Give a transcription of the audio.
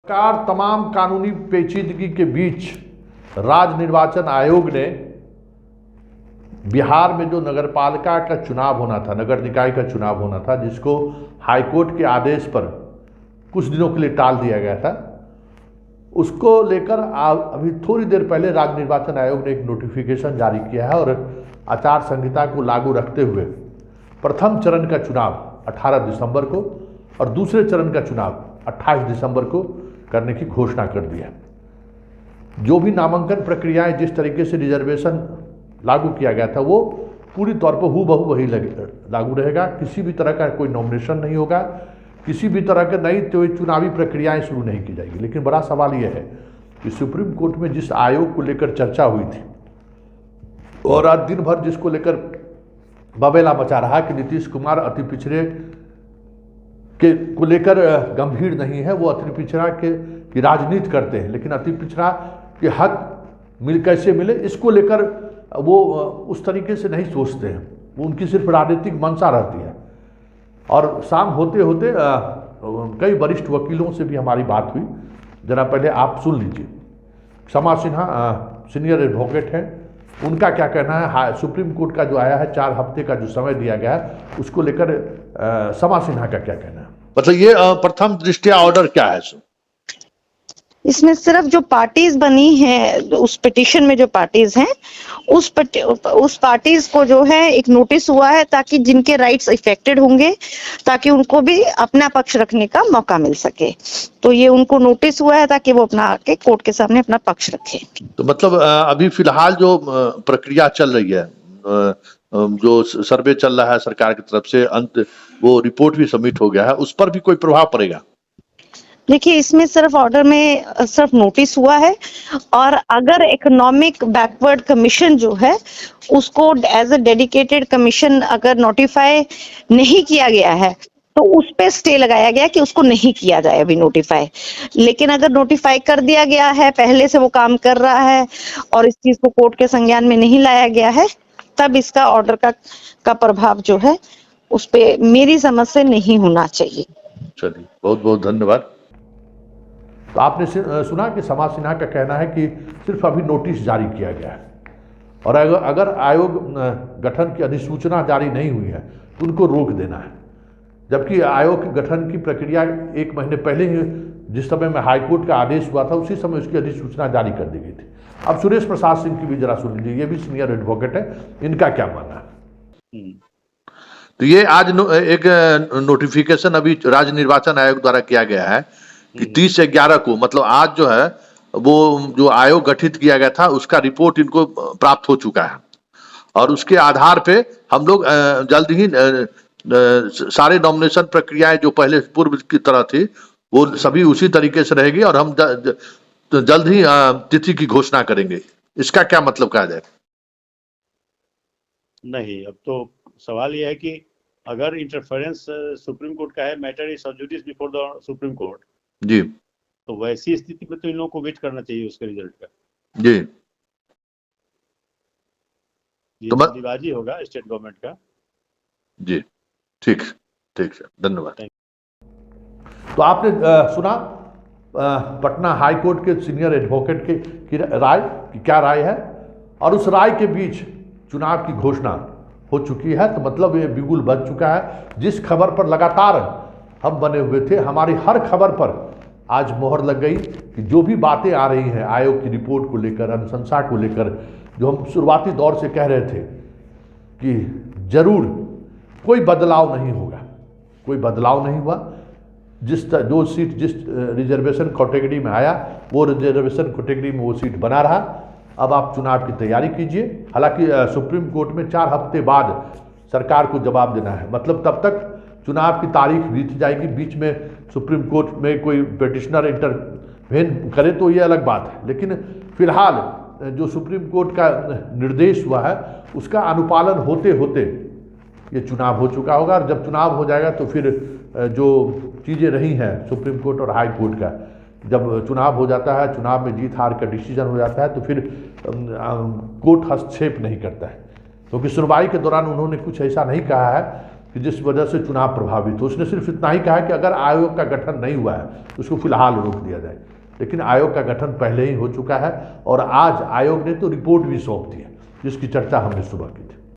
सरकार तमाम कानूनी पेचीदगी के बीच राज्य निर्वाचन आयोग ने बिहार में जो नगरपालिका का चुनाव होना था, नगर निकाय का चुनाव होना था, जिसको हाईकोर्ट के आदेश पर कुछ दिनों के लिए टाल दिया गया था, उसको लेकर अभी थोड़ी देर पहले राज्य निर्वाचन आयोग ने एक नोटिफिकेशन जारी किया है और आचार संहिता को लागू रखते हुए प्रथम चरण का चुनाव 18 दिसंबर को और दूसरे चरण का चुनाव 28 दिसंबर को करने की घोषणा कर दी है। जो भी नामांकन प्रक्रियाएं जिस तरीके से रिजर्वेशन लागू किया गया था वो पूरी तौर पर हूबहू वही लागू रहेगा। किसी भी तरह का कोई नॉमिनेशन नहीं होगा, किसी भी तरह के नई चुनावी प्रक्रियाएं शुरू नहीं की जाएगी। लेकिन बड़ा सवाल यह है कि सुप्रीम कोर्ट में जिस आयोग को लेकर चर्चा हुई थी और आज दिन भर जिसको लेकर बबेला मचा रहा कि नीतीश कुमार अति पिछड़े के को लेकर गंभीर नहीं है, वो अति पिछड़ा की राजनीति करते हैं, लेकिन अति पिछड़ा के हक कैसे मिले इसको लेकर वो उस तरीके से नहीं सोचते हैं। वो उनकी सिर्फ राजनीतिक मंशा रहती है। और शाम होते होते कई वरिष्ठ वकीलों से भी हमारी बात हुई, जरा पहले आप सुन लीजिए। क्षमा सिन्हा सीनियर एडवोकेट हैं, उनका क्या कहना है। सुप्रीम कोर्ट का जो आया है 4 हफ्ते का जो समय दिया गया है उसको लेकर क्षमा सिन्हा का क्या कहना है। मतलब ये प्रथम दृष्टया ऑर्डर क्या है? इसमें सिर्फ जो पार्टीज बनी हैं, उस पिटीशन में जो पार्टीज हैं, उस पार्टीज को जो है एक नोटिस हुआ है ताकि जिनके राइट्स इफेक्टेड होंगे ताकि उनको भी अपना पक्ष रखने का मौका मिल सके। तो ये उनको नोटिस हुआ है ताकि वो अपना आके कोर्ट के सामने अपना पक्ष रखें। तो मतलब अभी फिलहाल जो प्रक्रिया चल रही है, जो सर्वे चल रहा है सरकार की तरफ से, वो रिपोर्ट भी सबमिट हो गया है, उस पर भी कोई प्रभाव पड़ेगा? देखिए, इसमें सिर्फ ऑर्डर में सिर्फ नोटिस हुआ है और अगर इकोनॉमिक बैकवर्ड कमीशन जो है उसको एज अ डेडिकेटेड कमीशन अगर नोटिफाई नहीं किया गया है तो उस पे स्टे लगाया गया कि उसको नहीं किया जाए अभी नोटिफाई। लेकिन अगर नोटिफाई कर दिया गया है, पहले से वो काम कर रहा है और इस चीज को कोर्ट के संज्ञान में नहीं लाया गया है, तब इसका ऑर्डर का प्रभाव जो है उस पे मेरी समझ से नहीं होना चाहिए। चलिए, बहुत बहुत धन्यवाद। तो आपने सुना कि क्षमा सिन्हा का कहना है कि सिर्फ अभी नोटिस जारी किया गया है और अगर आयोग गठन की अधिसूचना जारी नहीं हुई है तो उनको रोक देना है। जबकि आयोग के गठन की प्रक्रिया 1 महीने पहले ही, जिस समय में हाईकोर्ट का आदेश हुआ था, उसी समय उसकी अधिसूचना जारी कर दी गई थी। अब सुरेश प्रसाद सिंह की भी जरा सुन लीजिए, ये भी सीनियर एडवोकेट है, इनका क्या मानना है। तो ये आज एक नोटिफिकेशन अभी राज्य निर्वाचन आयोग द्वारा किया गया है कि 30/11 को, मतलब आज जो है वो जो आयोग गठित किया गया था उसका रिपोर्ट इनको प्राप्त हो चुका है और उसके आधार पे हम लोग जल्द ही सारे नॉमिनेशन प्रक्रियाएं जो पहले पूर्व की तरह थी वो सभी उसी तरीके से रहेगी और हम जल्द ही तिथि की घोषणा करेंगे। इसका क्या मतलब कहा जाए? नहीं, अब तो सवाल यह है कि अगर इंटरफेरेंस सुप्रीम कोर्ट का है, matter is sub judice before the supreme court जी, तो वैसी स्थिति में तो इन लोगों को वेट करना चाहिए उसके रिजल्ट का। जी, ये तो जल्दीबाजी होगा स्टेट गवर्नमेंट का। जी, ठीक ठीक है, धन्यवाद। तो आपने सुना पटना हाई कोर्ट के सीनियर एडवोकेट की राय कि क्या राय है, और उस राय के बीच चुनाव की घोषणा हो चुकी है। तो मतलब ये बिगुल बज चुका है। जिस खबर पर लगातार हम बने हुए थे, हमारी हर खबर पर आज मोहर लग गई कि जो भी बातें आ रही हैं आयोग की रिपोर्ट को लेकर, अनुशंसा को लेकर, जो हम शुरुआती दौर से कह रहे थे कि जरूर कोई बदलाव नहीं होगा, कोई बदलाव नहीं हुआ। जो सीट जिस रिजर्वेशन कैटेगरी में आया वो रिजर्वेशन कैटेगरी में वो सीट बना रहा। अब आप चुनाव की तैयारी कीजिए। हालांकि सुप्रीम कोर्ट में 4 हफ्ते बाद सरकार को जवाब देना है, मतलब तब तक चुनाव की तारीख बीत जाएगी। बीच में सुप्रीम कोर्ट में कोई पिटिशनर इंटरवेन करे तो ये अलग बात है, लेकिन फिलहाल जो सुप्रीम कोर्ट का निर्देश हुआ है उसका अनुपालन होते होते ये चुनाव हो चुका होगा। और जब चुनाव हो जाएगा तो फिर जो चीज़ें रही हैं सुप्रीम कोर्ट और हाई कोर्ट का, जब चुनाव हो जाता है, चुनाव में जीत हार का डिसीजन हो जाता है, तो फिर कोर्ट हस्तक्षेप नहीं करता है। क्योंकि सुनवाई के दौरान उन्होंने कुछ ऐसा नहीं कहा है कि जिस वजह से चुनाव प्रभावित हो। उसने सिर्फ इतना ही कहा कि अगर आयोग का गठन नहीं हुआ है तो उसको फिलहाल रोक दिया जाए, लेकिन आयोग का गठन पहले ही हो चुका है और आज आयोग ने तो रिपोर्ट भी सौंप दी है, जिसकी चर्चा हमने सुबह की थी।